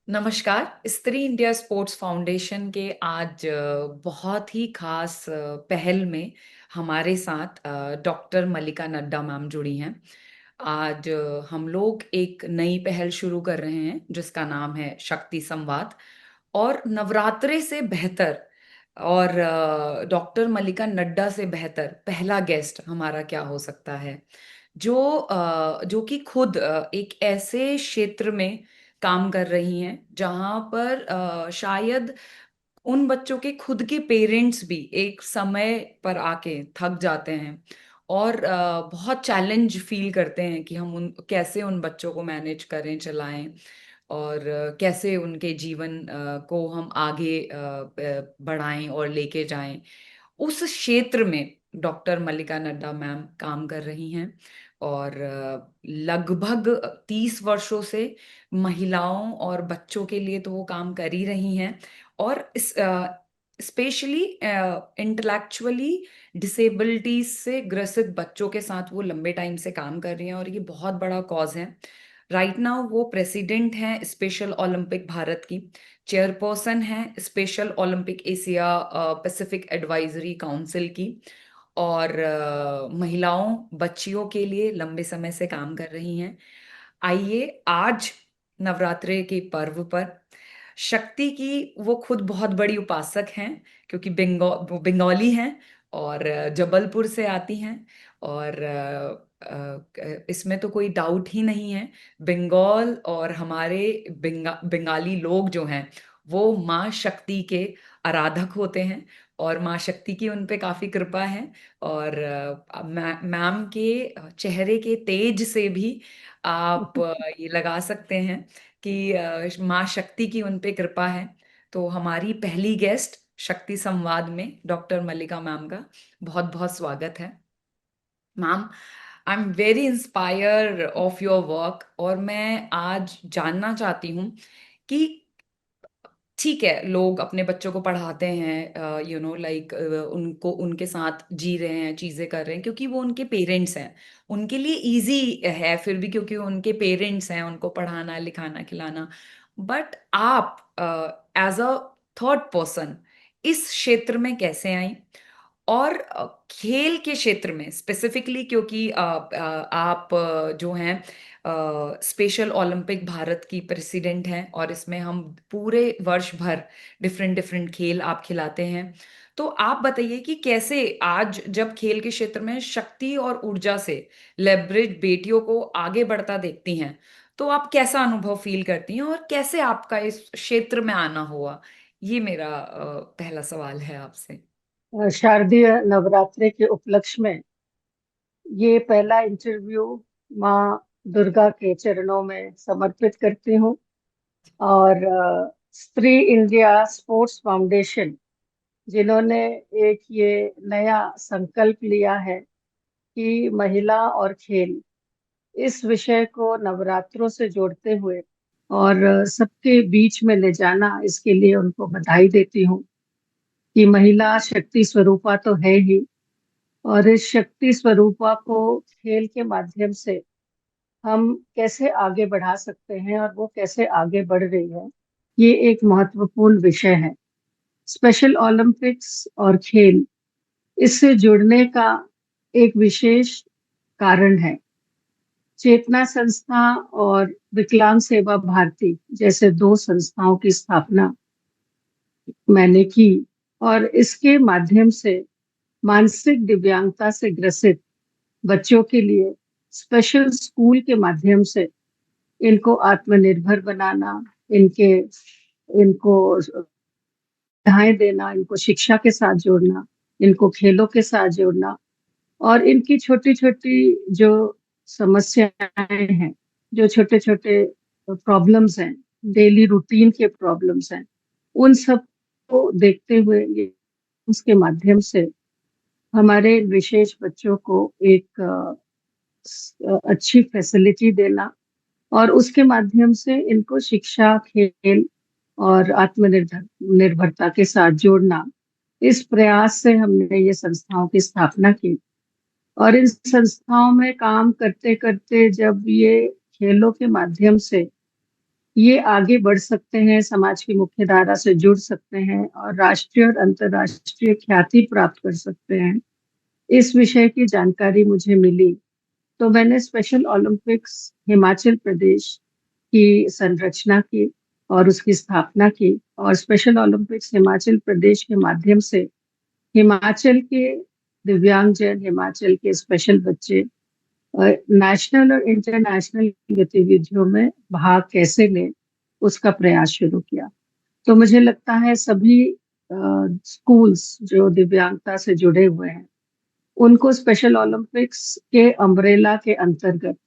नमस्कार। स्त्री India sports foundation के आज बहुत ही खास पहल में हमारे साथ डॉक्टर मल्लिका नड्डा मैम जुड़ी हैं। आज हम लोग एक नई पहल शुरू कर रहे हैं जिसका नाम है शक्ति संवाद। और नवरात्रे से बेहतर और डॉक्टर मल्लिका नड्डा से बेहतर पहला गेस्ट हमारा क्या हो सकता है, जो कि खुद एक ऐसे क्षेत्र में काम कर रही हैं जहां पर शायद उन बच्चों के खुद के पेरेंट्स भी एक समय पर आके थक जाते हैं और बहुत चैलेंज फील करते हैं कि हम उन कैसे उन बच्चों को मैनेज करें, चलाएं और कैसे उनके जीवन को हम आगे बढ़ाएं और लेके जाएं। उस क्षेत्र में डॉक्टर मल्लिका नड्डा मैम काम कर रही हैं और लगभग 30 वर्षों से महिलाओं और बच्चों के लिए तो वो काम कर ही रही हैं। और स्पेशली इंटेलेक्चुअली डिसेबिलिटीज से ग्रसित बच्चों के साथ वो लंबे टाइम से काम कर रही हैं और ये बहुत बड़ा कॉज है। राइट नाउ वो प्रेसिडेंट हैं स्पेशल ओलंपिक भारत की, चेयरपर्सन हैं special Olympic Asia Pacific advisory council की, और महिलाओं बच्चियों के लिए लंबे समय से काम कर रही हैं। आइए आज नवरात्रे के पर्व पर शक्ति की, वो खुद बहुत बड़ी उपासक हैं क्योंकि वो बंगाली हैं और जबलपुर से आती हैं। और इसमें तो कोई डाउट ही नहीं है, बंगाल और हमारे बंगाली लोग जो हैं वो माँ शक्ति के आराधक होते हैं और माँ शक्ति की उन पे काफी कृपा है। और मैम के चेहरे के तेज से भी आप ये लगा सकते हैं कि माँ शक्ति की उन पे कृपा है। तो हमारी पहली गेस्ट शक्ति संवाद में डॉक्टर मल्लिका मैम का बहुत बहुत स्वागत है। Ma'am, I am very inspire of your work और मैं आज जानना चाहती हूँ कि ठीक है, लोग अपने बच्चों को पढ़ाते हैं, लाइक उनको उनके साथ जी रहे हैं, चीजें कर रहे हैं क्योंकि वो उनके पेरेंट्स हैं, उनके लिए इजी है फिर भी क्योंकि उनके पेरेंट्स हैं, उनको पढ़ाना लिखाना खिलाना। बट आप एज अ थर्ड पर्सन इस क्षेत्र में कैसे आई? और खेल के क्षेत्र में स्पेसिफिकली क्योंकि आप जो हैं स्पेशल ओलंपिक भारत की प्रेसिडेंट हैं और इसमें हम पूरे वर्ष भर डिफरेंट डिफरेंट खेल आप खिलाते हैं। तो आप बताइए कि कैसे आज जब खेल के क्षेत्र में शक्ति और ऊर्जा से लेवरेज बेटियों को आगे बढ़ता देखती हैं तो आप कैसा अनुभव फील करती हैं और कैसे आपका इस क्षेत्र में आना हुआ? ये मेरा पहला सवाल है आपसे। शारदीय नवरात्रि के उपलक्ष्य में ये पहला इंटरव्यू माँ दुर्गा के चरणों में समर्पित करती हूँ। और स्त्री इंडिया स्पोर्ट्स फाउंडेशन, जिन्होंने एक ये नया संकल्प लिया है कि महिला और खेल, इस विषय को नवरात्रों से जोड़ते हुए और सबके बीच में ले जाना, इसके लिए उनको बधाई देती हूँ कि महिला शक्ति स्वरूपा तो है ही, और इस शक्ति स्वरूपा को खेल के माध्यम से हम कैसे आगे बढ़ा सकते हैं और वो कैसे आगे बढ़ रही है, ये एक महत्वपूर्ण विषय है। स्पेशल ओलंपिक्स और खेल, इससे जुड़ने का एक विशेष कारण है। चेतना संस्था और विकलांग सेवा भारती जैसे दो संस्थाओं की स्थापना मैंने की, और इसके माध्यम से मानसिक दिव्यांगता से ग्रसित बच्चों के लिए स्पेशल स्कूल के माध्यम से इनको आत्मनिर्भर बनाना, इनके इनको सुविधाएं देना, इनको शिक्षा के साथ जोड़ना, इनको खेलों के साथ जोड़ना, और इनकी छोटी छोटी जो समस्याएं हैं, जो छोटे छोटे प्रॉब्लम्स हैं, डेली रूटीन के प्रॉब्लम्स हैं, उन सब को देखते हुए ये उसके माध्यम से हमारे विशेष बच्चों को एक अच्छी फैसिलिटी देना, और उसके माध्यम से इनको शिक्षा, खेल और आत्मनिर्भर निर्भरता के साथ जोड़ना। इस प्रयास से हमने ये संस्थाओं की स्थापना की, और इन संस्थाओं में काम करते करते जब ये खेलों के माध्यम से ये आगे बढ़ सकते हैं, समाज की मुख्य धारा से जुड़ सकते हैं और राष्ट्रीय और अंतर्राष्ट्रीय ख्याति प्राप्त कर सकते हैं। इस विषय की जानकारी मुझे मिली तो मैंने स्पेशल ओलंपिक्स हिमाचल प्रदेश की संरचना की और उसकी स्थापना की, और स्पेशल ओलंपिक्स हिमाचल प्रदेश के माध्यम से हिमाचल के दिव्यांगजन, हिमाचल के स्पेशल बच्चे नेशनल और इंटरनेशनल गतिविधियों में भाग कैसे लें, उसका प्रयास शुरू किया। तो मुझे लगता है सभी स्कूल्स जो दिव्यांगता से जुड़े हुए हैं उनको स्पेशल ओलंपिक्स के अम्ब्रेला के अंतर्गत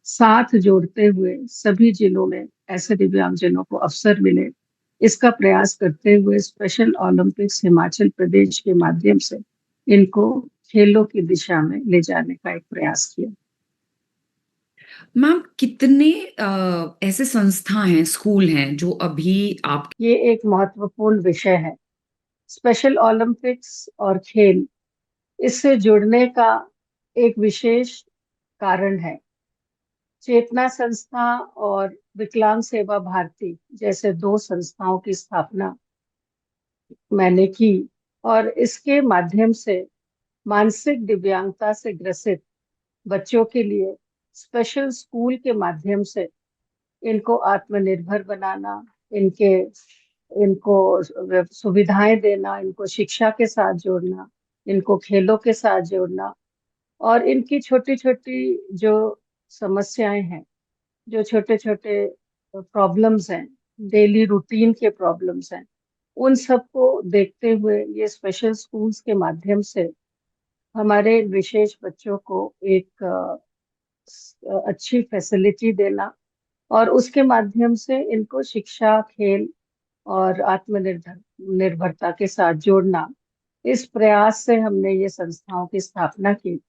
साथ जोड़ते हुए सभी जिलों में ऐसे दिव्यांगजनों को अवसर मिले, इसका प्रयास करते हुए स्पेशल ओलंपिक्स हिमाचल प्रदेश के माध्यम से इनको खेलों की दिशा में ले जाने का एक प्रयास किया। मैम कितने ऐसे संस्था हैं, स्कूल हैं जो अभी आप। ये एक महत्वपूर्ण विषय है। स्पेशल ओलंपिक्स और खेल, इससे जुड़ने का एक विशेष कारण है। चेतना संस्था और विकलांग सेवा भारती जैसे दो संस्थाओं की स्थापना मैंने की, और इसके माध्यम से मानसिक दिव्यांगता से ग्रसित बच्चों के लिए स्पेशल स्कूल के माध्यम से इनको आत्मनिर्भर बनाना, इनके इनको सुविधाएं देना, इनको शिक्षा के साथ जोड़ना, इनको खेलों के साथ जोड़ना, और इनकी छोटी छोटी जो समस्याएं हैं, जो छोटे छोटे प्रॉब्लम्स हैं, डेली रूटीन के प्रॉब्लम्स हैं, उन सबको देखते हुए ये स्पेशल स्कूल्स के माध्यम से हमारे विशेष बच्चों को एक अच्छी फैसिलिटी देना, और उसके माध्यम से इनको शिक्षा, खेल और आत्मनिर्भर निर्भरता के साथ जोड़ना, इस प्रयास से हमने ये संस्थाओं की स्थापना की।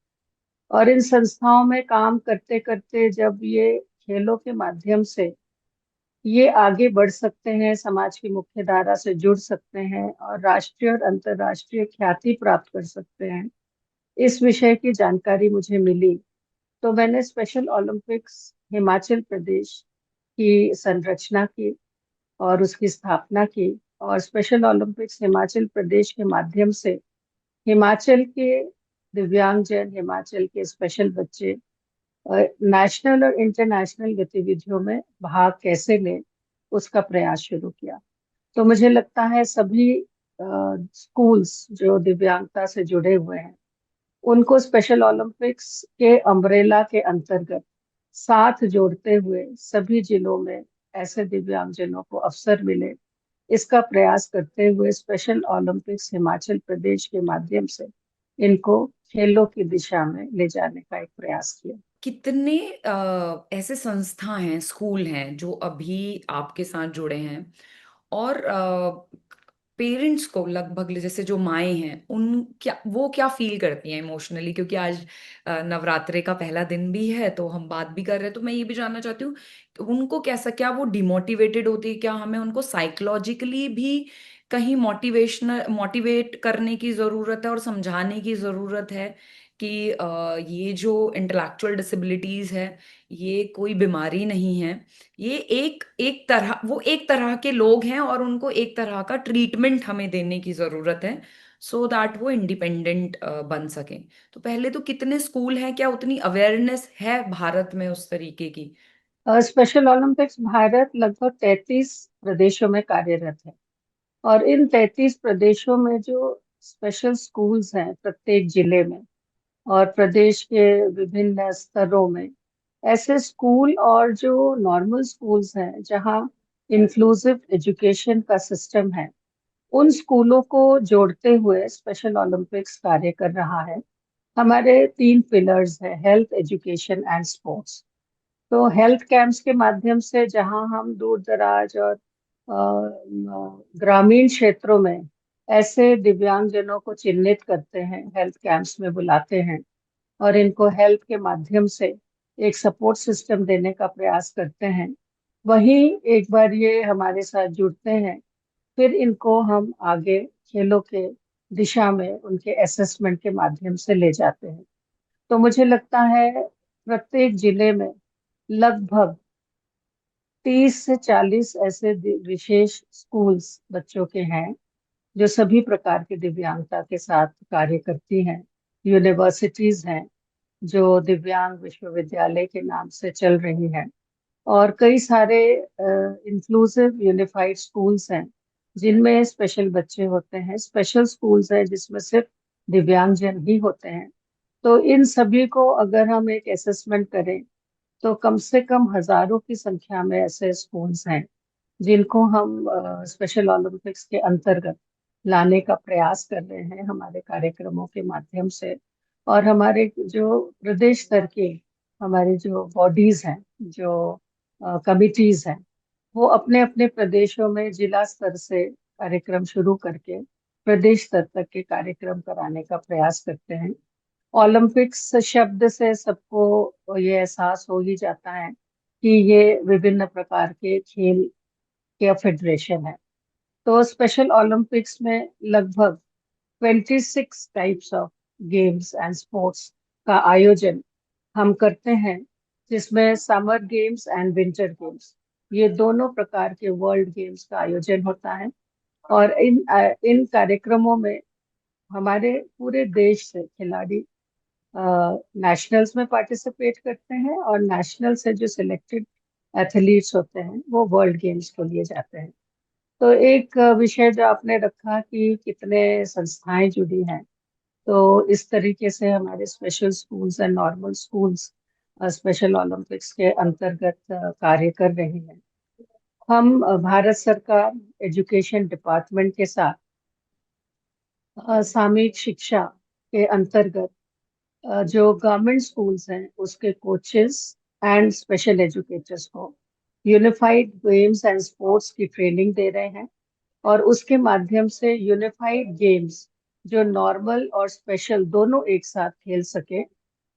और इन संस्थाओं में काम करते करते जब ये खेलों के माध्यम से ये आगे बढ़ सकते हैं, समाज की मुख्य धारा से जुड़ सकते हैं और राष्ट्रीय और अंतर्राष्ट्रीय ख्याति प्राप्त कर सकते हैं, इस विषय की जानकारी मुझे मिली तो मैंने स्पेशल ओलंपिक्स हिमाचल प्रदेश की संरचना की और उसकी स्थापना की, और स्पेशल ओलंपिक्स हिमाचल प्रदेश के माध्यम से हिमाचल के दिव्यांगजन, हिमाचल के स्पेशल बच्चे नेशनल और इंटरनेशनल गतिविधियों में भाग कैसे लें, उसका प्रयास शुरू किया। तो मुझे लगता है सभी स्कूल्स जो दिव्यांगता से जुड़े हुए हैं उनको स्पेशल ओलंपिक्स के अम्ब्रेला के अंतर्गत साथ जोड़ते हुए सभी जिलों में ऐसे दिव्यांगजनों को अवसर मिले, इसका प्रयास करते हुए स्पेशल ओलंपिक्स हिमाचल प्रदेश के माध्यम से इनको खेलों की दिशा में ले जाने का एक प्रयास किया। कितने ऐसे संस्था हैं, स्कूल हैं जो अभी आपके साथ जुड़े हैं, और पेरेंट्स को लगभग जैसे जो माएँ हैं उन क्या वो क्या फील करती हैं इमोशनली, क्योंकि आज नवरात्रे का पहला दिन भी है तो हम बात भी कर रहे हैं, तो मैं ये भी जानना चाहती हूँ कि उनको कैसा, क्या वो डिमोटिवेटेड होती है, क्या हमें उनको साइकोलॉजिकली भी कहीं मोटिवेशनल मोटिवेट करने की ज़रूरत है और समझाने की ज़रूरत है कि ये जो इंटेलेक्चुअल डिसेबिलिटीज़ है ये कोई बीमारी नहीं है, ये एक एक तरह वो एक तरह के लोग हैं और उनको एक तरह का ट्रीटमेंट हमें देने की ज़रूरत है सो दैट वो इंडिपेंडेंट बन सकें। तो पहले तो कितने स्कूल हैं, क्या उतनी अवेयरनेस है भारत में उस तरीके की? स्पेशल ओलंपिक्स भारत लगभग 33 प्रदेशों में कार्यरत है, और इन 33 प्रदेशों में जो स्पेशल स्कूल्स हैं प्रत्येक जिले में और प्रदेश के विभिन्न स्तरों में, ऐसे स्कूल और जो नॉर्मल स्कूल्स हैं जहाँ इंक्लूसिव एजुकेशन का सिस्टम है, उन स्कूलों को जोड़ते हुए स्पेशल ओलंपिक्स कार्य कर रहा है। हमारे 3 पिलर्स हैं, हेल्थ, एजुकेशन एंड स्पोर्ट्स। तो हेल्थ कैंप्स के माध्यम से जहां हम दूर दराज और ग्रामीण क्षेत्रों में ऐसे दिव्यांगजनों को चिन्हित करते हैं, हेल्थ कैंप्स में बुलाते हैं और इनको हेल्थ के माध्यम से एक सपोर्ट सिस्टम देने का प्रयास करते हैं, वहीं एक बार ये हमारे साथ जुड़ते हैं, फिर इनको हम आगे खेलों के दिशा में उनके असेसमेंट के माध्यम से ले जाते हैं। तो मुझे लगता है प्रत्येक जिले में लगभग 30 से 40 ऐसे विशेष स्कूल्स बच्चों के हैं जो सभी प्रकार की दिव्यांगता के साथ कार्य करती हैं। यूनिवर्सिटीज हैं जो दिव्यांग विश्वविद्यालय के नाम से चल रही हैं, और कई सारे इंक्लूसिव यूनिफाइड स्कूल्स हैं जिनमें स्पेशल बच्चे होते हैं, स्पेशल स्कूल्स हैं जिसमें सिर्फ दिव्यांगजन ही होते हैं। तो इन सभी को अगर हम एक असेसमेंट करें तो कम से कम हजारों की संख्या में ऐसे स्कूल्स हैं जिनको हम स्पेशल ओलंपिक्स के अंतर्गत लाने का प्रयास कर रहे हैं हमारे कार्यक्रमों के माध्यम से। और हमारे जो प्रदेश स्तर के हमारी जो बॉडीज हैं, जो कमिटीज हैं, वो अपने अपने प्रदेशों में जिला स्तर से कार्यक्रम शुरू करके प्रदेश स्तर तक के कार्यक्रम कराने का प्रयास करते हैं। ओलंपिक्स शब्द से सबको ये एहसास हो ही जाता है कि ये विभिन्न प्रकार के खेल के फेडरेशन है। तो स्पेशल ओलंपिक्स में लगभग 26 types of games and sports का आयोजन हम करते हैं, जिसमें summer games and winter games, ये दोनों प्रकार के वर्ल्ड गेम्स का आयोजन होता है। और इन कार्यक्रमों में हमारे पूरे देश से खिलाड़ी नेशनल्स में पार्टिसिपेट करते हैं, और नेशनल से जो सिलेक्टेड एथलीट्स होते हैं वो वर्ल्ड गेम्स के लिए जाते हैं। तो एक विषय जो आपने रखा कि कितने संस्थाएं जुड़ी हैं, तो इस तरीके से हमारे special schools and normal schools special Olympics के अंतर्गत कार्य कर रही हैं। हम भारत सरकार एजुकेशन डिपार्टमेंट के साथ सामयिक शिक्षा के अंतर्गत जो गवर्नमेंट स्कूल्स हैं उसके कोचेस एंड स्पेशल एजुकेटर्स को यूनिफाइड गेम्स एंड स्पोर्ट्स की ट्रेनिंग दे रहे हैं, और उसके माध्यम से यूनिफाइड गेम्स जो नॉर्मल और स्पेशल दोनों एक साथ खेल सके,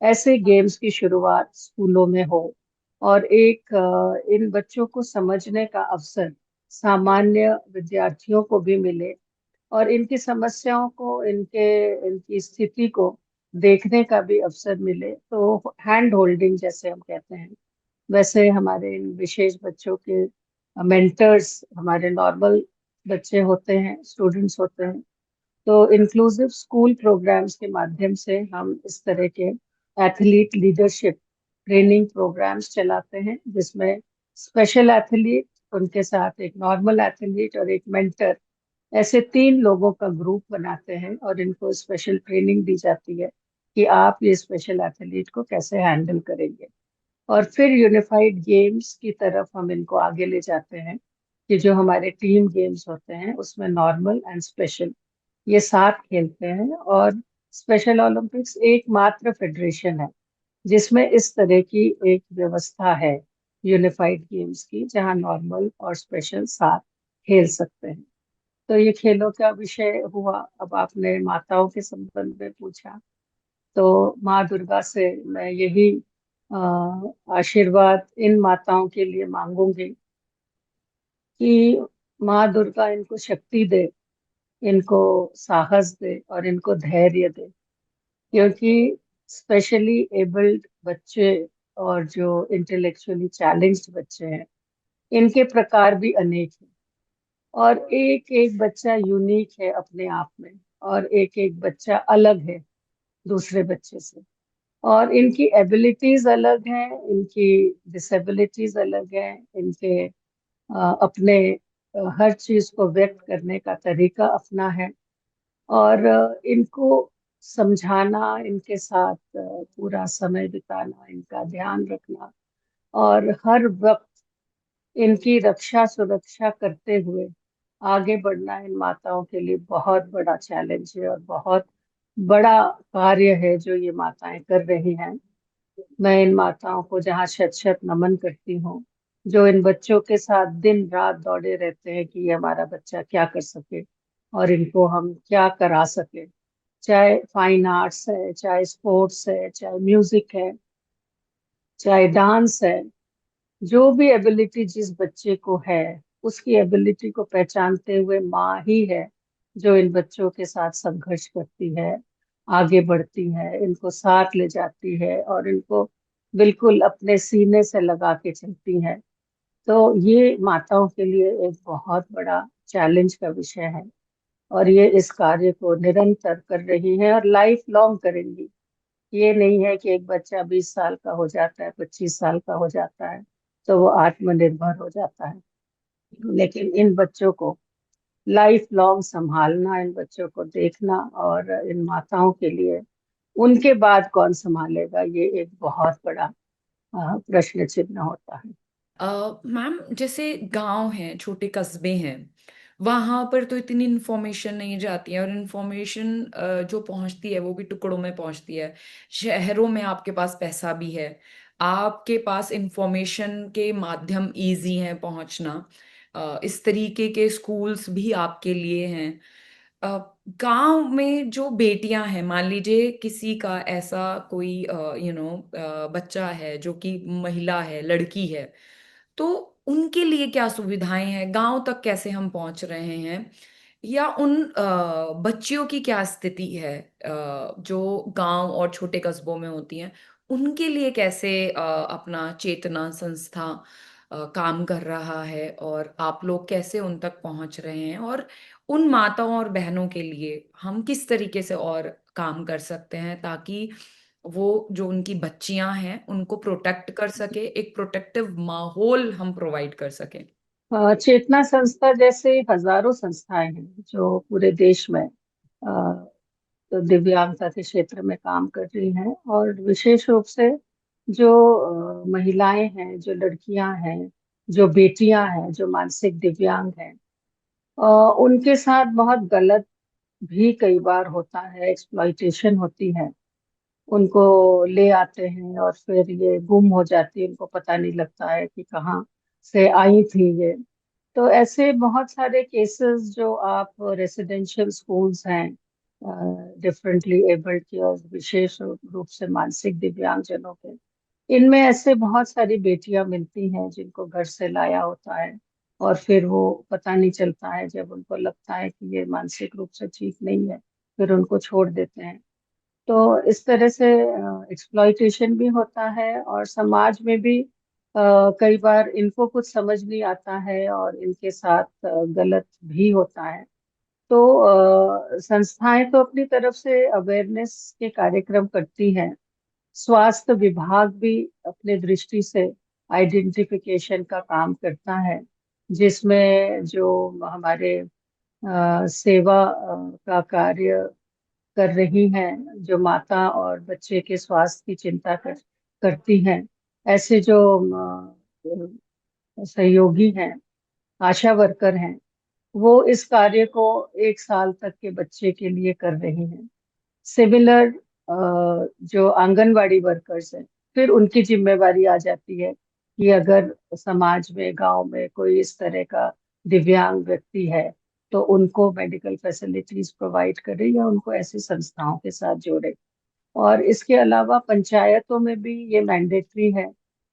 ऐसे गेम्स की शुरुआत स्कूलों में हो, और एक इन बच्चों को समझने का अवसर सामान्य विद्यार्थियों को भी मिले, और इनकी समस्याओं को, इनकी स्थिति को देखने का भी अवसर मिले। तो हैंड होल्डिंग जैसे हम कहते हैं, वैसे हमारे इन विशेष बच्चों के मेंटर्स हमारे नॉर्मल बच्चे होते हैं, स्टूडेंट्स होते हैं। तो इंक्लूसिव स्कूल प्रोग्राम्स के माध्यम से हम इस तरह के एथलीट लीडरशिप ट्रेनिंग प्रोग्राम्स चलाते हैं, जिसमें स्पेशल एथलीट, उनके साथ एक नॉर्मल एथलीट और एक मेंटर, ऐसे 3 लोगों का ग्रुप बनाते हैं, और इनको स्पेशल ट्रेनिंग दी जाती है कि आप ये स्पेशल एथलीट को कैसे हैंडल करेंगे। और फिर यूनिफाइड गेम्स की तरफ हम इनको आगे ले जाते हैं कि जो हमारे टीम गेम्स होते हैं उसमें नॉर्मल एंड स्पेशल ये साथ खेलते हैं। और स्पेशल ओलंपिक्स एकमात्र फेडरेशन है जिसमें इस तरह की एक व्यवस्था है यूनिफाइड गेम्स की, जहां नॉर्मल और स्पेशल साथ खेल सकते हैं। तो ये खेलों का विषय हुआ। अब आपने माताओं के संबंध में पूछा, तो माँ दुर्गा से मैं यही अ, आशीर्वाद इन माताओं के लिए मांगूंगी कि माँ दुर्गा इनको शक्ति दे, इनको साहस दे और इनको धैर्य दे, क्योंकि स्पेशली एबल्ड बच्चे और जो इंटेलेक्चुअली चैलेंज्ड बच्चे हैं, इनके प्रकार भी अनेक हैं, और एक एक बच्चा यूनिक है अपने आप में, और एक एक बच्चा अलग है दूसरे बच्चे से, और इनकी एबिलिटीज अलग हैं, इनकी डिसेबिलिटीज अलग हैं, इनके अपने हर चीज को व्यक्त करने का तरीका अपना है। और इनको समझाना, इनके साथ पूरा समय बिताना, इनका ध्यान रखना, और हर वक्त इनकी रक्षा सुरक्षा करते हुए आगे बढ़ना इन माताओं के लिए बहुत बड़ा चैलेंज है, और बहुत बड़ा कार्य है जो ये माताएं कर रही हैं। मैं इन माताओं को जहाँ शत शत नमन करती हूँ, जो इन बच्चों के साथ दिन रात दौड़े रहते हैं कि ये हमारा बच्चा क्या कर सके और इनको हम क्या करा सके। चाहे फाइन आर्ट्स है, चाहे स्पोर्ट्स है, चाहे म्यूजिक है, चाहे डांस है, जो भी एबिलिटी जिस बच्चे को है, उसकी एबिलिटी को पहचानते हुए माँ ही है जो इन बच्चों के साथ संघर्ष करती है, आगे बढ़ती है, इनको साथ ले जाती है, और इनको बिल्कुल अपने सीने से लगा के चलती है। तो ये माताओं के लिए एक बहुत बड़ा चैलेंज का विषय है, और ये इस कार्य को निरंतर कर रही हैं और लाइफ लॉन्ग करेंगी। ये नहीं है कि एक बच्चा 20 साल का हो जाता है, 25 साल का हो जाता है तो वो आत्मनिर्भर हो जाता है, लेकिन इन बच्चों को लाइफ लॉन्ग संभालना, इन बच्चों को देखना, और इन माताओं के लिए उनके बाद कौन संभालेगा, ये एक बहुत बड़ा प्रश्न चिन्ह होता है। मैम, जैसे गांव हैं, छोटे कस्बे हैं, वहां पर तो इतनी इन्फॉर्मेशन नहीं जाती है, और इन्फॉर्मेशन जो पहुंचती है वो भी टुकड़ों में पहुंचती है। शहरों में आपके पास पैसा भी है, आपके पास इन्फॉर्मेशन के माध्यम इजी हैं पहुंचना, इस तरीके के स्कूल्स भी आपके लिए हैं। गांव में जो बेटियां हैं, मान लीजिए किसी का ऐसा कोई बच्चा है जो कि महिला है, लड़की है, तो उनके लिए क्या सुविधाएं हैं, गांव तक कैसे हम पहुंच रहे हैं, या उन बच्चियों की क्या स्थिति है जो गांव और छोटे कस्बों में होती हैं, उनके लिए कैसे अपना चेतना संस्था काम कर रहा है, और आप लोग कैसे उन तक पहुंच रहे हैं, और उन माताओं और बहनों के लिए हम किस तरीके से और काम कर सकते हैं ताकि वो जो उनकी बच्चियां हैं उनको प्रोटेक्ट कर सके, एक प्रोटेक्टिव माहौल हम प्रोवाइड कर सके। चेतना संस्था जैसे हजारों संस्थाएं हैं जो पूरे देश में तो दिव्यांगता के क्षेत्र में काम कर रही हैं, और विशेष रूप से जो महिलाएं हैं, जो लड़कियां हैं, जो बेटियां हैं, जो मानसिक दिव्यांग हैं, अ, उनके साथ बहुत गलत भी कई बार होता है, एक्सप्लॉइटेशन होती है। उनको ले आते हैं और फिर ये गुम हो जाती है, उनको पता नहीं लगता है कि कहाँ से आई थी ये। तो ऐसे बहुत सारे केसेस जो आप रेसिडेंशियल स्कूल्स हैं डिफरेंटली एबल्ड के और विशेष रूप से मानसिक दिव्यांगजनों के, इनमें ऐसे बहुत सारी बेटियां मिलती हैं जिनको घर से लाया होता है, और फिर वो पता नहीं चलता है, जब उनको लगता है कि ये मानसिक रूप से ठीक नहीं है फिर उनको छोड़ देते हैं। तो इस तरह से एक्सप्लॉइटेशन भी होता है, और समाज में भी कई बार इनको कुछ समझ नहीं आता है और इनके साथ गलत भी होता है। तो संस्थाएं तो अपनी तरफ से अवेयरनेस के कार्यक्रम करती हैं। स्वास्थ्य विभाग भी अपने दृष्टि से आइडेंटिफिकेशन का काम करता है, जिसमें जो हमारे सेवा का कार्य कर रही हैं, जो माता और बच्चे के स्वास्थ्य की चिंता करती हैं, ऐसे जो सहयोगी हैं, आशा वर्कर हैं, वो इस कार्य को 1 साल तक के बच्चे के लिए कर रही हैं। सिमिलर जो आंगनवाड़ी वर्कर्स हैं, फिर उनकी जिम्मेवारी आ जाती है कि अगर समाज में, गांव में कोई इस तरह का दिव्यांग व्यक्ति है तो उनको मेडिकल फैसिलिटीज प्रोवाइड करें या उनको ऐसी संस्थाओं के साथ जोड़े। और इसके अलावा पंचायतों में भी ये मैंडेटरी है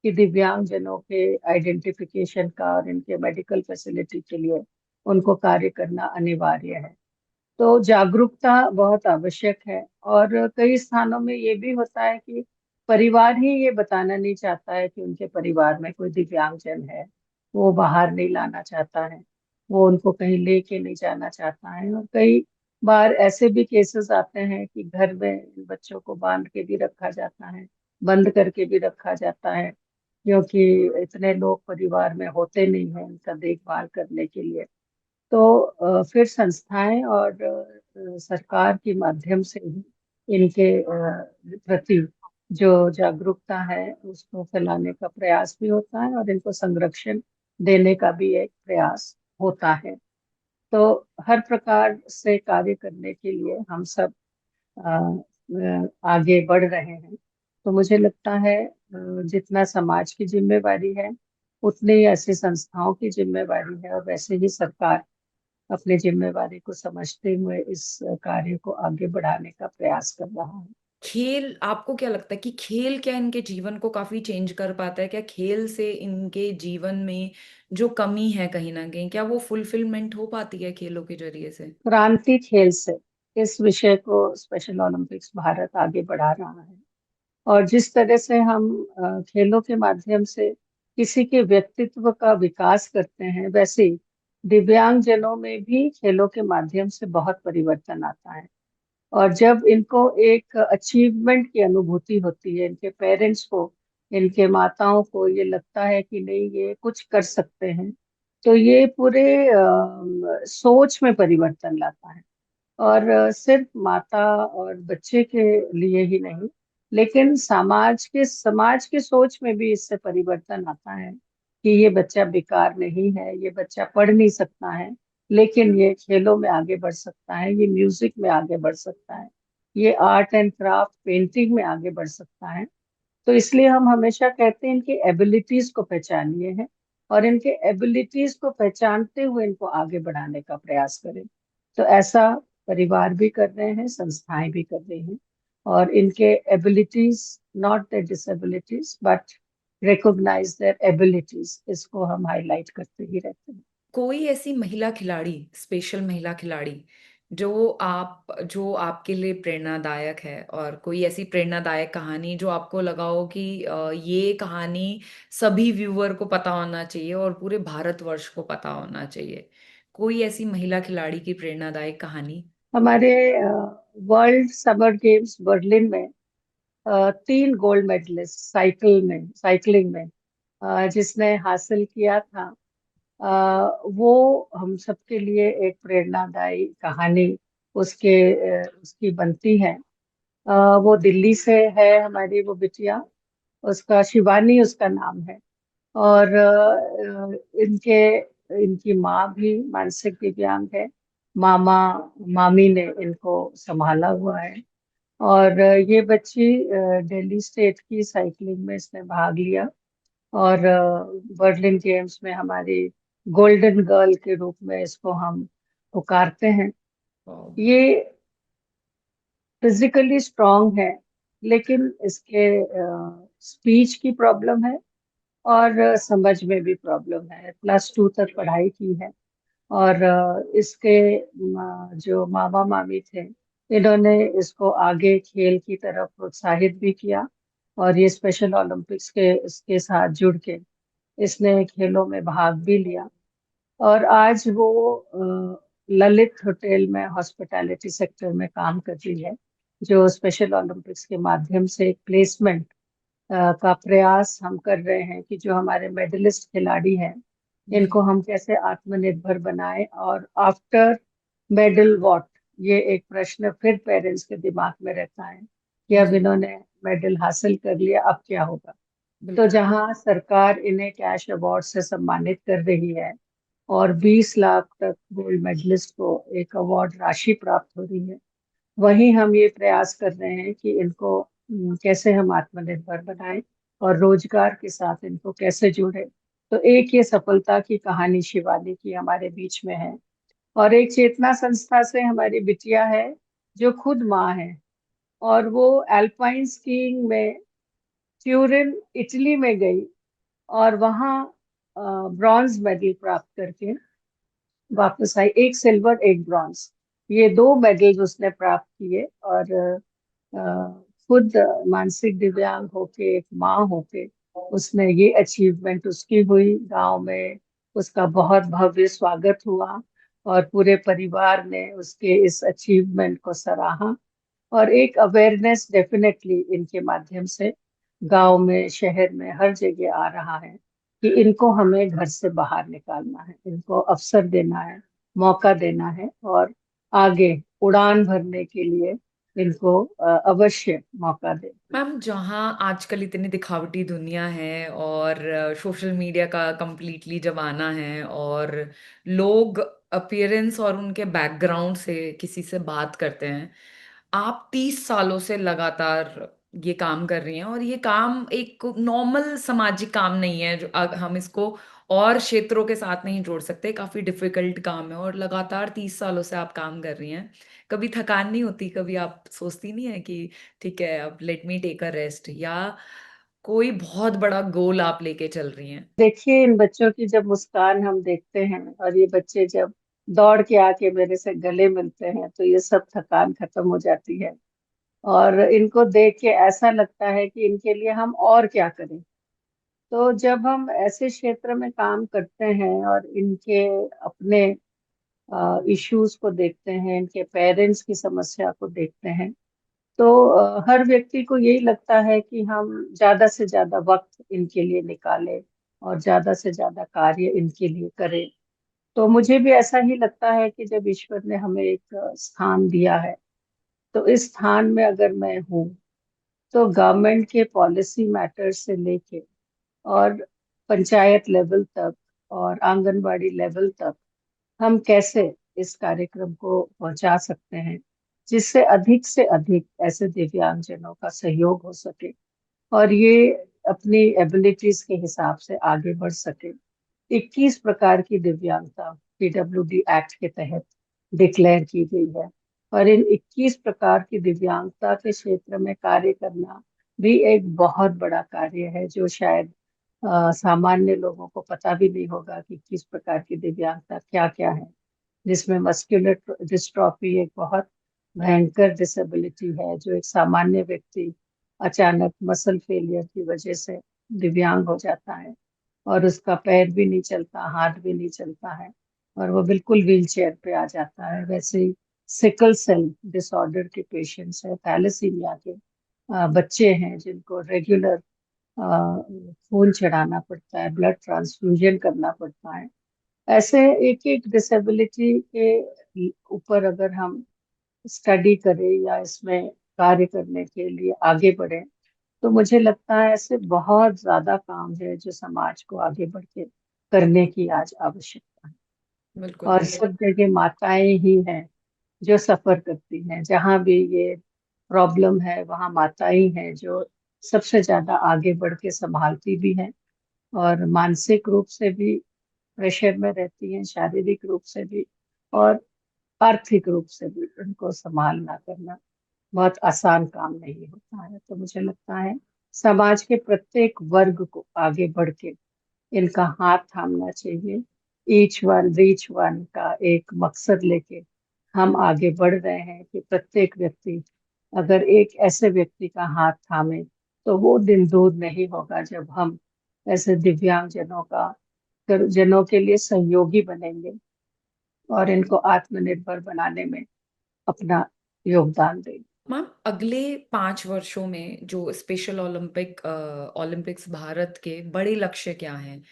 कि दिव्यांग जनों के आइडेंटिफिकेशन का और इनके मेडिकल फैसिलिटी के लिए उनको कार्य करना अनिवार्य है। तो जागरूकता बहुत आवश्यक है, और कई स्थानों में ये भी होता है कि परिवार ही ये बताना नहीं चाहता है कि उनके परिवार में कोई दिव्यांगजन है, वो बाहर नहीं लाना चाहता है, वो उनको कहीं लेके नहीं जाना चाहता है। और कई बार ऐसे भी केसेस आते हैं कि घर में इन बच्चों को बांध के भी रखा जाता है, बंद करके भी रखा जाता है, क्योंकि इतने लोग परिवार में होते नहीं हैं इनका देखभाल करने के लिए। तो फिर संस्थाएं और सरकार के माध्यम से ही इनके प्रति जो जागरूकता है उसको फैलाने का प्रयास भी होता है, और इनको संरक्षण देने का भी एक प्रयास होता है। तो हर प्रकार से कार्य करने के लिए हम सब आगे बढ़ रहे हैं। तो मुझे लगता है जितना समाज की जिम्मेवारी है उतनी ही ऐसी संस्थाओं की जिम्मेवारी है, और वैसे ही सरकार अपनी जिम्मेवारी को समझते हुए इस कार्य को आगे बढ़ाने का प्रयास कर रहा है। खेल, आपको क्या लगता है कि खेल क्या इनके जीवन को काफी चेंज कर पाता है, क्या खेल से इनके जीवन में जो कमी है कहीं ना कहीं, क्या वो फुलफिलमेंट हो पाती है खेलों के जरिए से? क्रांति खेल से इस विषय को स्पेशल ओलंपिक्स भारत आगे बढ़ा रहा है, और जिस तरह से हम खेलों के माध्यम से किसी के व्यक्तित्व का विकास करते हैं, वैसे ही दिव्यांगजनों में भी खेलों के माध्यम से बहुत परिवर्तन आता है। और जब इनको एक अचीवमेंट की अनुभूति होती है, इनके पेरेंट्स को, इनके माताओं को ये लगता है कि नहीं ये कुछ कर सकते हैं, तो ये पूरे सोच में परिवर्तन लाता है। और सिर्फ माता और बच्चे के लिए ही नहीं, लेकिन समाज के सोच में भी इससे परिवर्तन आता है कि ये बच्चा बेकार नहीं है, ये बच्चा पढ़ नहीं सकता है, लेकिन ये खेलों में आगे बढ़ सकता है, ये म्यूजिक में आगे बढ़ सकता है, ये आर्ट एंड क्राफ्ट पेंटिंग में आगे बढ़ सकता है। तो इसलिए हम हमेशा कहते हैं इनकी एबिलिटीज को पहचानिए हैं, और इनके एबिलिटीज को पहचानते हुए इनको आगे बढ़ाने का प्रयास करें। तो ऐसा परिवार भी कर रहे हैं, संस्थाएं भी कर रही हैं। और इनके abilities, not their disabilities, but recognise their abilities, इसको हम हाईलाइट करते ही रहते हैं। कोई ऐसी महिला खिलाड़ी, स्पेशल महिला खिलाड़ी जो आपके लिए प्रेरणादायक है, और कोई ऐसी प्रेरणादायक कहानी जो आपको लगा हो कि ये कहानी सभी व्यूअर को पता होना चाहिए और पूरे भारतवर्ष को पता होना चाहिए? कोई ऐसी महिला खिलाड़ी की प्रेरणादायक कहानी? हमारे वर्ल्ड समर गेम्स बर्लिन में 3 गोल्ड मेडलिस्ट साइकिलिंग में जिसने हासिल किया था, वो हम सबके लिए एक प्रेरणादायी कहानी उसकी बनती है। वो दिल्ली से है, हमारी वो बिटिया, उसका शिवानी उसका नाम है। और इनके इनकी माँ भी मानसिक दिव्यांग है। मामा मामी ने इनको संभाला हुआ है। और ये बच्ची दिल्ली स्टेट की साइकिलिंग में इसने भाग लिया, और बर्लिन गेम्स में हमारी गोल्डन गर्ल के रूप में इसको हम पुकारते हैं। वाह। ये फिजिकली स्ट्रांग है, लेकिन इसके स्पीच की प्रॉब्लम है, और समझ में भी प्रॉब्लम है। +2 तक पढ़ाई की है। और इसके जो मामा मामी थे, इन्होंने इसको आगे खेल की तरफ प्रोत्साहित भी किया, और ये स्पेशल ओलंपिक्स के इसके साथ जुड़ के इसने खेलों में भाग भी लिया। और आज वो ललित होटल में हॉस्पिटैलिटी सेक्टर में काम कर रही है, जो स्पेशल ओलंपिक्स के माध्यम से एक प्लेसमेंट का प्रयास हम कर रहे हैं कि जो हमारे मेडलिस्ट खिलाड़ी हैं, जी। इनको हम कैसे आत्मनिर्भर बनाएं। और आफ्टर मेडल व्हाट, ये एक प्रश्न फिर पेरेंट्स के दिमाग में रहता है कि अब जी। इन्होंने मेडल हासिल कर लिया, अब क्या होगा। तो बिल्कुल। जहां सरकार इन्हें कैश अवार्ड से सम्मानित कर रही है, और 20 लाख तक गोल्ड मेडलिस्ट को एक अवार्ड राशि प्राप्त हो रही है, वहीं हम ये प्रयास कर रहे हैं कि इनको कैसे हम आत्मनिर्भर बनाएं, और रोजगार के साथ इनको कैसे जोड़े। तो एक ये सफलता की कहानी शिवानी की हमारे बीच में है। और एक चेतना संस्था से हमारी बिटिया है, जो खुद माँ है, और वो अल्पाइन स्कीइंग में ट्यूरिन इटली में गई, और वहाँ ब्रॉन्ज मेडल प्राप्त करके वापस आई। एक सिल्वर एक ब्रॉन्ज, ये 2 मेडल्स उसने प्राप्त किए। और खुद मानसिक दिव्यांग होके, एक माँ होके, उसने ये अचीवमेंट उसकी हुई। गांव में उसका बहुत भव्य स्वागत हुआ, और पूरे परिवार ने उसके इस अचीवमेंट को सराहा। और एक अवेयरनेस डेफिनेटली इनके माध्यम से गांव में, शहर में, हर जगह आ रहा है कि इनको हमें घर से बाहर निकालना है, इनको अवसर देना है, मौका देना है, और आगे उड़ान भरने के लिए इनको अवश्य मौका दें। मैम, जहाँ आजकल इतनी दिखावटी दुनिया है और सोशल मीडिया का कंप्लीटली जमाना है, और लोग अपीयरेंस और उनके बैकग्राउंड से किसी से बात करते हैं, आप 30 सालों से लगातार ये काम कर रही हैं, और ये काम एक नॉर्मल सामाजिक काम नहीं है जो हम इसको और क्षेत्रों के साथ नहीं जोड़ सकते, काफी डिफिकल्ट काम है, और लगातार 30 सालों से आप काम कर रही हैं। कभी थकान नहीं होती? कभी आप सोचती नहीं है कि ठीक है अब let me take a rest, या कोई बहुत बड़ा गोल आप लेके चल रही हैं? देखिए, इन बच्चों की जब मुस्कान हम देखते हैं, और ये बच्चे जब दौड़ के आके मेरे से गले मिलते हैं, तो ये सब थकान खत्म हो जाती है। और इनको देख के ऐसा लगता है कि इनके लिए हम और क्या करें। तो जब हम ऐसे क्षेत्र में काम करते हैं और इनके अपने इश्यूज को देखते हैं, इनके पेरेंट्स की समस्या को देखते हैं, तो हर व्यक्ति को यही लगता है कि हम ज्यादा से ज्यादा वक्त इनके लिए निकालें और ज्यादा से ज्यादा कार्य इनके लिए करें। तो मुझे भी ऐसा ही लगता है कि जब ईश्वर ने हमें एक स्थान दिया है, तो इस स्थान में अगर मैं हूँ, तो गवर्नमेंट के पॉलिसी मैटर्स से लेके और पंचायत लेवल तक और आंगनबाड़ी लेवल तक हम कैसे इस कार्यक्रम को पहुंचा सकते हैं, जिससे अधिक से अधिक ऐसे दिव्यांगजनों का सहयोग हो सके और ये अपनी एबिलिटीज के हिसाब से आगे बढ़ सके। 21 प्रकार की दिव्यांगता पीडब्ल्यूडी एक्ट के तहत डिक्लेयर की गई है, और इन 21 प्रकार की दिव्यांगता के क्षेत्र में कार्य करना भी एक बहुत बड़ा कार्य है, जो शायद सामान्य लोगों को पता भी नहीं होगा कि किस प्रकार की दिव्यांगता क्या क्या है। जिसमें मस्कुलर डिस्ट्रॉफी एक बहुत भयंकर डिसेबिलिटी है, जो एक सामान्य व्यक्ति अचानक मसल फेलियर की वजह से दिव्यांग हो जाता है और उसका पैर भी नहीं चलता, हाथ भी नहीं चलता है, और वो बिल्कुल व्हील चेयर पे आ जाता है। वैसे ही सिकल सेल डिसऑर्डर के पेशेंट्स है, थैलेसीमिया के बच्चे हैं जिनको रेगुलर खून चढ़ाना पड़ता है, ब्लड ट्रांसफ्यूजन करना पड़ता है। ऐसे एक एक डिसेबिलिटी के ऊपर अगर हम स्टडी करें या इसमें कार्य करने के लिए आगे बढ़े, तो मुझे लगता है ऐसे बहुत ज्यादा काम है जो समाज को आगे बढ़ के करने की आज आवश्यकता है। बिल्कुल। और सब जगह माताएं ही हैं जो सफर करती हैं, जहाँ भी ये प्रॉब्लम है वहाँ माताएं हैं जो सबसे ज्यादा आगे बढ़ के संभालती भी हैं, और मानसिक रूप से भी प्रेशर में रहती हैं, शारीरिक रूप से भी और आर्थिक रूप से भी। उनको संभालना करना बहुत आसान काम नहीं होता है। तो मुझे लगता है समाज के प्रत्येक वर्ग को आगे बढ़ के इनका हाथ थामना चाहिए। ईच वन रीच वन का एक मकसद लेके हम आगे बढ़ रहे हैं कि प्रत्येक व्यक्ति अगर एक ऐसे व्यक्ति का हाथ थामे, तो वो दिन दूर नहीं होगा जब हम ऐसे दिव्यांग जनों के लिए सहयोगी बनेंगे और इनको आत्मनिर्भर बनाने में अपना योगदान देंगे। मैम, अगले 5 वर्षों में जो स्पेशल ओलंपिक्स भारत के बड़े लक्ष्य क्या हैं?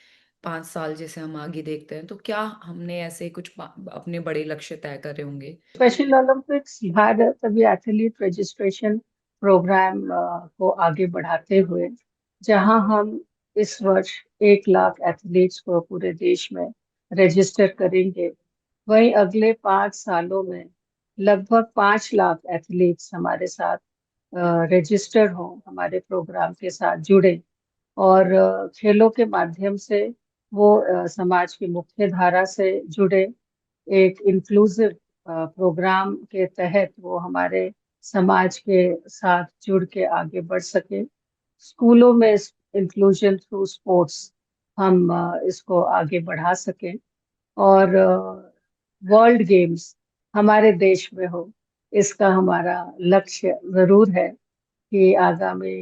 5 साल जैसे हम आगे देखते हैं, तो क्या हमने ऐसे कुछ अपने बड़े लक्ष्य तय करे होंगे? स्पेशल ओलंपिक्स भारत अभी एथलीट रजिस्ट्रेशन प्रोग्राम को आगे बढ़ाते हुए, जहां हम इस वर्ष 1 लाख एथलीट्स को पूरे देश में रजिस्टर करेंगे, वहीं अगले 5 सालों में लगभग 5 लाख एथलीट्स हमारे साथ रजिस्टर हों, हमारे प्रोग्राम के साथ जुड़े और खेलों के माध्यम से वो समाज की मुख्य धारा से जुड़े, एक इंक्लूसिव प्रोग्राम के तहत वो हमारे समाज के साथ जुड़ के आगे बढ़ सके। स्कूलों में इंक्लूजन थ्रू स्पोर्ट्स हम इसको आगे बढ़ा सकें, और वर्ल्ड गेम्स हमारे देश में हो, इसका हमारा लक्ष्य जरूर है कि आगामी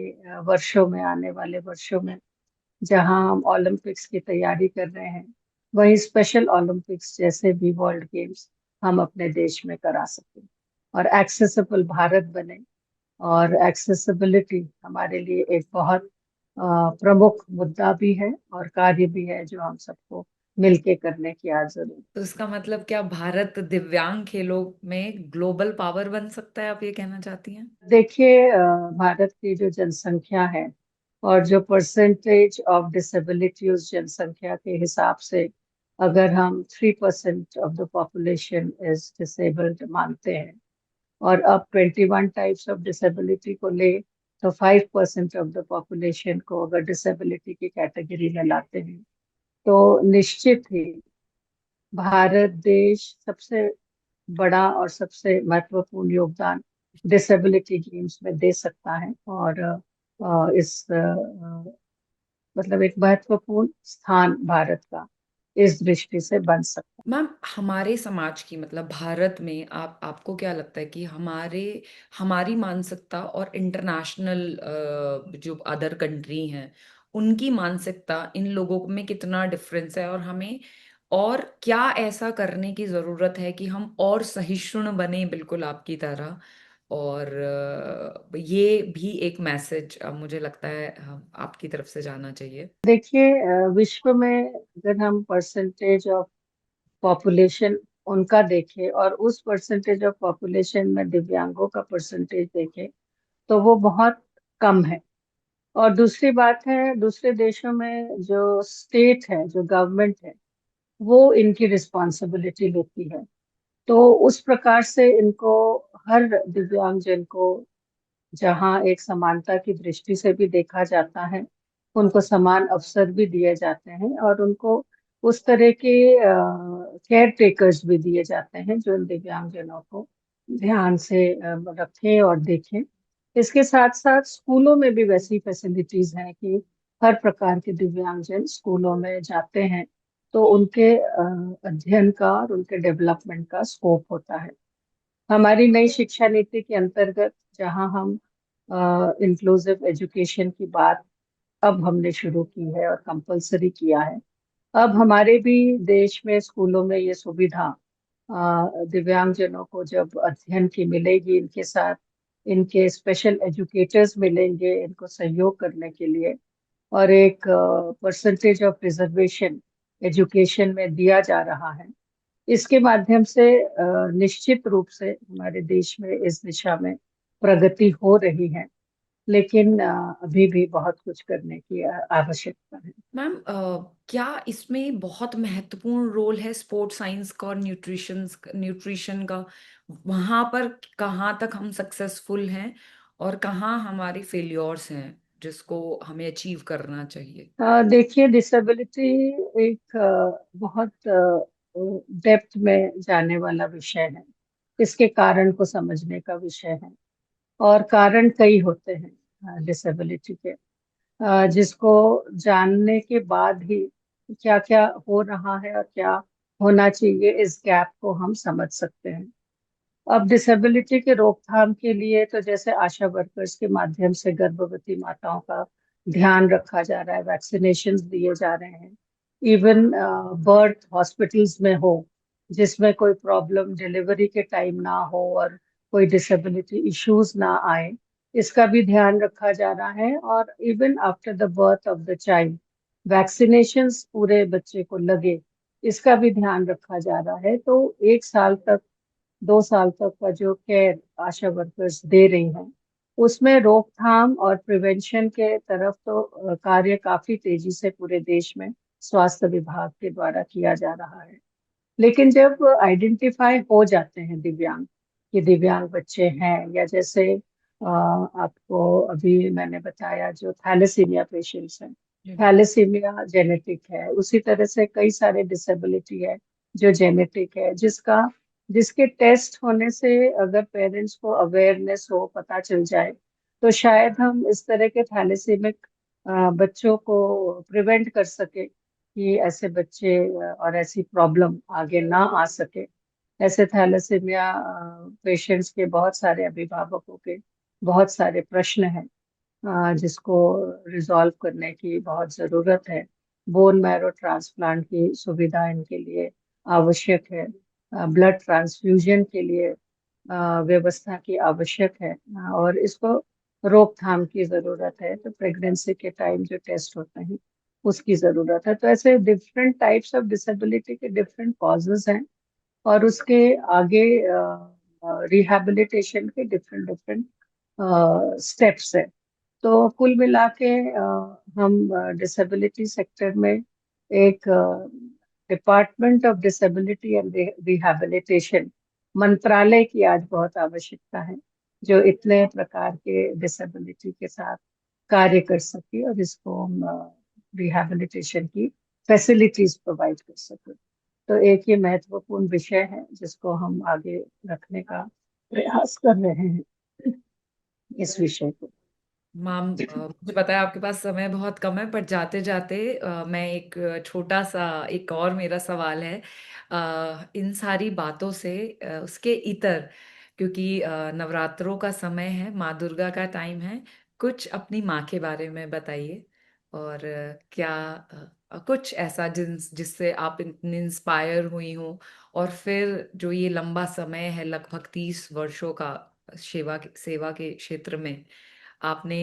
वर्षों में, आने वाले वर्षों में, जहां हम ओलंपिक्स की तैयारी कर रहे हैं, वही स्पेशल ओलंपिक्स जैसे भी वर्ल्ड गेम्स हम अपने देश में करा सकें और एक्सेसिबल भारत बने। और एक्सेसिबिलिटी हमारे लिए एक बहुत प्रमुख मुद्दा भी है और कार्य भी है, जो हम सबको मिलके करने की आज जरूरत तो इसका मतलब क्या भारत दिव्यांग खेलों में ग्लोबल पावर बन सकता है, आप ये कहना चाहती हैं? है। देखिए, भारत की जो जनसंख्या है और जो परसेंटेज ऑफ डिसेबिलिटी उस जनसंख्या के हिसाब से, अगर हम 3% of the population is disabled मानते हैं, और अब 21 टाइप्स ऑफ डिसेबिलिटी को ले, तो 5% ऑफ द पॉपुलेशन को अगर डिसेबिलिटी की कैटेगरी में लाते हैं, तो निश्चित ही भारत देश सबसे बड़ा और सबसे महत्वपूर्ण योगदान डिसेबिलिटी गेम्स में दे सकता है, और मतलब एक महत्वपूर्ण स्थान भारत का इस दृष्टि से बन सकता मैम, हमारे समाज की मतलब भारत में आपको क्या लगता है कि हमारी मानसिकता और इंटरनेशनल जो अदर कंट्री हैं उनकी मानसिकता इन लोगों में कितना डिफरेंस है, और हमें और क्या ऐसा करने की जरूरत है कि हम और सहिष्णु बने, बिल्कुल आपकी तरह। और ये भी एक मैसेज मुझे लगता है आपकी तरफ से जाना चाहिए। देखिए, विश्व में अगर हम परसेंटेज ऑफ पॉपुलेशन उनका देखें और उस परसेंटेज ऑफ पॉपुलेशन में दिव्यांगों का परसेंटेज देखें, तो वो बहुत कम है। और दूसरी बात है, दूसरे देशों में जो स्टेट है, जो गवर्नमेंट है, वो इनकी रिस्पॉन्सिबिलिटी लेती है। तो उस प्रकार से इनको, हर दिव्यांगजन को जहाँ एक समानता की दृष्टि से भी देखा जाता है, उनको समान अवसर भी दिए जाते हैं, और उनको उस तरह के केयर टेकर्स भी दिए जाते हैं जो इन दिव्यांगजनों को ध्यान से रखें और देखें। इसके साथ साथ स्कूलों में भी वैसी फैसिलिटीज हैं कि हर प्रकार के दिव्यांगजन स्कूलों में जाते हैं, तो उनके अध्ययन का और उनके डेवलपमेंट का स्कोप होता है। हमारी नई शिक्षा नीति के अंतर्गत जहां हम इंक्लूसिव एजुकेशन की बात अब हमने शुरू की है और कंपलसरी किया है, अब हमारे भी देश में स्कूलों में ये सुविधा दिव्यांगजनों को जब अध्ययन की मिलेगी, इनके साथ इनके स्पेशल एजुकेटर्स मिलेंगे इनको सहयोग करने के लिए, और एक परसेंटेज ऑफ रिजर्वेशन एजुकेशन में दिया जा रहा है, इसके माध्यम से निश्चित रूप से हमारे देश में इस दिशा में प्रगति हो रही है। लेकिन अभी भी बहुत कुछ करने की आवश्यकता है। मैम, क्या इसमें बहुत महत्वपूर्ण रोल है स्पोर्ट्स साइंस का और न्यूट्रिशन का? वहां पर कहाँ तक हम सक्सेसफुल हैं और कहाँ हमारे फेल्योर्स हैं जिसको हमें अचीव करना चाहिए? देखिए, डिसेबिलिटी एक बहुत डेप्थ में जाने वाला विषय है। इसके कारण को समझने का विषय है, और कारण कई होते हैं डिसेबिलिटी के, जिसको जानने के बाद ही क्या क्या हो रहा है और क्या होना चाहिए, इस गैप को हम समझ सकते हैं। अब डिसेबिलिटी के रोकथाम के लिए तो जैसे आशा वर्कर्स के माध्यम से गर्भवती माताओं का ध्यान रखा जा रहा है, वैक्सीनेशन दिए जा रहे हैं। इवन बर्थ हॉस्पिटल्स में हो, जिसमें कोई प्रॉब्लम डिलीवरी के टाइम ना हो और कोई डिसेबिलिटी इश्यूज ना आए, इसका भी ध्यान रखा जा रहा है। और even after the birth of the child, vaccinations पूरे बच्चे को लगे, इसका भी ध्यान रखा जा रहा है। तो 1 साल तक, 2 साल तक का जो केयर आशा वर्कर्स दे रही हैं, उसमें रोकथाम और प्रिवेंशन के तरफ तो कार्य काफी तेजी से पूरे देश में स्वास्थ्य विभाग के द्वारा किया जा रहा है। लेकिन जब आइडेंटिफाई हो जाते हैं दिव्यांग, कि दिव्यांग बच्चे हैं, या जैसे आपको अभी मैंने बताया जो थैलेसीमिया पेशेंट्स हैं, जी। थैलेसीमिया जेनेटिक है, उसी तरह से कई सारे डिसेबिलिटी है जो जेनेटिक है, जिसके टेस्ट होने से अगर पेरेंट्स को अवेयरनेस हो, पता चल जाए, तो शायद हम इस तरह के थैलेसीमिक बच्चों को प्रिवेंट कर सके, कि ऐसे बच्चे और ऐसी प्रॉब्लम आगे ना आ सके। ऐसे थैलेसीमिया पेशेंट्स के बहुत सारे अभिभावकों के बहुत सारे प्रश्न हैं, जिसको रिजॉल्व करने की बहुत ज़रूरत है। बोन मैरो ट्रांसप्लांट की सुविधा इनके लिए आवश्यक है, ब्लड ट्रांसफ्यूजन के लिए व्यवस्था की आवश्यक है, और इसको रोकथाम की ज़रूरत है। तो प्रेगनेंसी के टाइम जो टेस्ट होते हैं, उसकी ज़रूरत है। तो ऐसे डिफरेंट टाइप्स ऑफ डिसेबिलिटी के डिफरेंट कॉजेज हैं, और उसके आगे रिहैबिलिटेशन के डिफरेंट डिफरेंट स्टेप्स है। तो कुल मिला के हम डिसेबिलिटी सेक्टर में एक department of disability and rehabilitation मंत्रालय की आज बहुत आवश्यकता है, जो इतने प्रकार के डिसेबिलिटी के साथ कार्य कर सके और इसको हम रिहैबिलिटेशन की फैसिलिटीज प्रोवाइड कर सके। तो एक ये महत्वपूर्ण विषय है जिसको हम आगे रखने का प्रयास कर रहे हैं, इस विषय को। मैम, मुझे पता है आपके पास समय बहुत कम है, पर जाते जाते मैं एक छोटा सा एक और मेरा सवाल है। इन सारी बातों से उसके इतर, क्योंकि नवरात्रों का समय है, माँ दुर्गा का टाइम है, कुछ अपनी माँ के बारे में बताइए। और क्या कुछ ऐसा जिससे आप इतने इंस्पायर हुई हो, और फिर जो ये लंबा समय है लगभग 30 वर्षों का सेवा के क्षेत्र में, आपने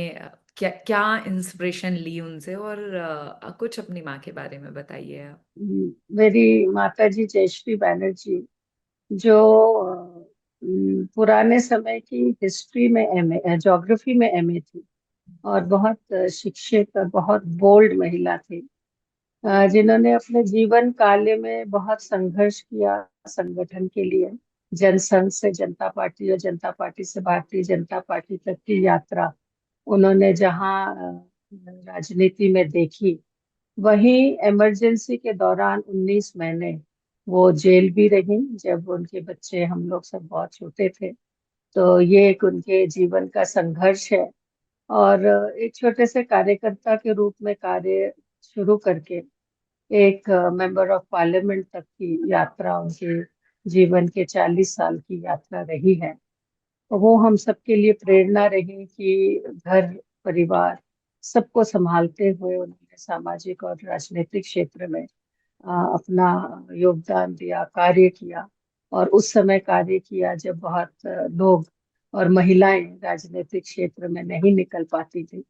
क्या क्या इंस्पिरेशन ली उनसे, और कुछ अपनी माँ के बारे में बताइए आप। मेरी माता जी जयश्री बैनर्जी, जो पुराने समय की हिस्ट्री में एमए, ज्योग्राफी में एमए थी, और बहुत शिक्षित और बहुत बोल्ड महिला थी, जिन्होंने अपने जीवन काल में बहुत संघर्ष किया संगठन के लिए। जनसंघ से जनता पार्टी और जनता पार्टी से भारतीय जनता पार्टी तक की यात्रा उन्होंने जहाँ राजनीति में देखी, वहीं इमरजेंसी के दौरान 19 महीने वो जेल भी रही, जब उनके बच्चे, हम लोग सब बहुत छोटे थे। तो ये एक उनके जीवन का संघर्ष है। और एक छोटे से कार्यकर्ता के रूप में कार्य शुरू करके एक मेंबर ऑफ पार्लियामेंट तक की यात्रा उनके जीवन के 40 साल की यात्रा रही है। तो वो हम सबके लिए प्रेरणा रही कि घर परिवार सबको संभालते हुए उन्होंने सामाजिक और राजनीतिक क्षेत्र में अपना योगदान दिया, कार्य किया। और उस समय कार्य किया जब बहुत लोग और महिलाएं राजनीतिक क्षेत्र में नहीं निकल पाती थी,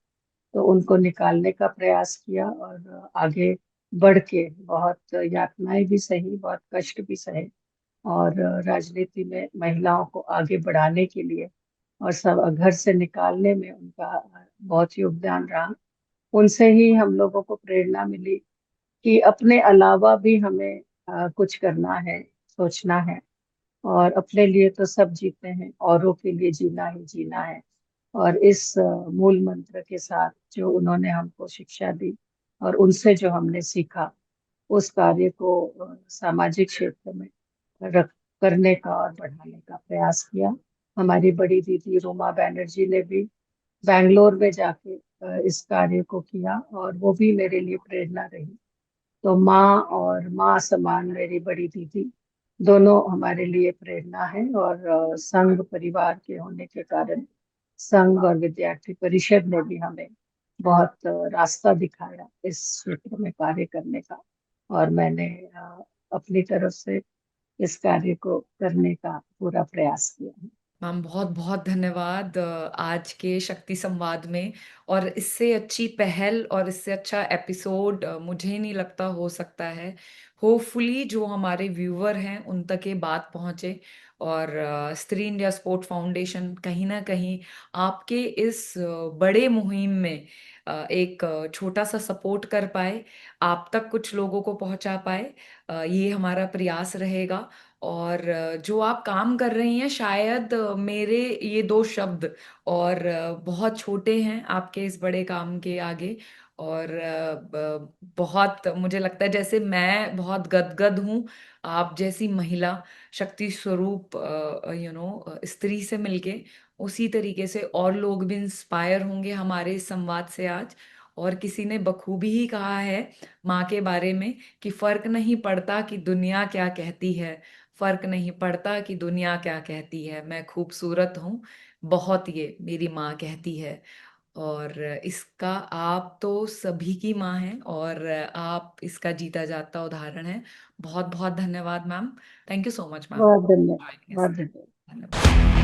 तो उनको निकालने का प्रयास किया, और आगे बढ़ के बहुत यातनाएं भी सही, बहुत कष्ट भी सहे, और राजनीति में महिलाओं को आगे बढ़ाने के लिए और सब घर से निकालने में उनका बहुत योगदान रहा। उनसे ही हम लोगों को प्रेरणा मिली कि अपने अलावा भी हमें कुछ करना है, सोचना है। और अपने लिए तो सब जीते हैं, औरों के लिए जीना ही जीना है। और इस मूल मंत्र के साथ जो उन्होंने हमको शिक्षा दी और उनसे जो हमने सीखा, उस कार्य को सामाजिक क्षेत्र में रख करने का और बढ़ाने का प्रयास किया। हमारी बड़ी दीदी रूमा बैनर्जी ने भी बैंगलोर में जाके इस कार्य को किया, और वो भी मेरे लिए प्रेरणा रही। तो माँ और माँ समान मेरी बड़ी दीदी दोनों हमारे लिए प्रेरणा है। और संघ परिवार के होने के कारण संघ और विद्यार्थी परिषद ने भी हमें बहुत रास्ता दिखाया इस क्षेत्र में कार्य करने का। और मैंने अपनी तरफ से इस कार्य को करने का पूरा प्रयास किया है। मैम बहुत बहुत धन्यवाद आज के शक्ति संवाद में, और इससे अच्छी पहल और इससे अच्छा एपिसोड मुझे नहीं लगता हो सकता है। होपफुली जो हमारे व्यूअर हैं उन तक ये बात पहुंचे, और स्त्री इंडिया स्पोर्ट फाउंडेशन कहीं ना कहीं आपके इस बड़े मुहिम में एक छोटा सा सपोर्ट कर पाए, आप तक कुछ लोगों को पहुंचा पाए। ये हमारा प्रयास रहेगा। और जो आप काम कर रही हैं, शायद मेरे ये दो शब्द और बहुत छोटे हैं आपके इस बड़े काम के आगे। और बहुत मुझे लगता है जैसे मैं बहुत गदगद हूँ आप जैसी महिला शक्ति स्वरूप स्त्री से मिलके, उसी तरीके से और लोग भी इंस्पायर होंगे हमारे इस संवाद से आज। और किसी ने बखूबी ही कहा है माँ के बारे में कि फर्क नहीं पड़ता कि दुनिया क्या कहती है, फर्क नहीं पड़ता कि दुनिया क्या कहती है, मैं खूबसूरत हूँ बहुत, ये मेरी माँ कहती है। और इसका आप तो सभी की माँ हैं, और आप इसका जीता जागता उदाहरण है। बहुत बहुत धन्यवाद ma'am. Thank you so much ma'am. बहुत धन्यवाद, बहुत धन्यवाद। धन्यवाद।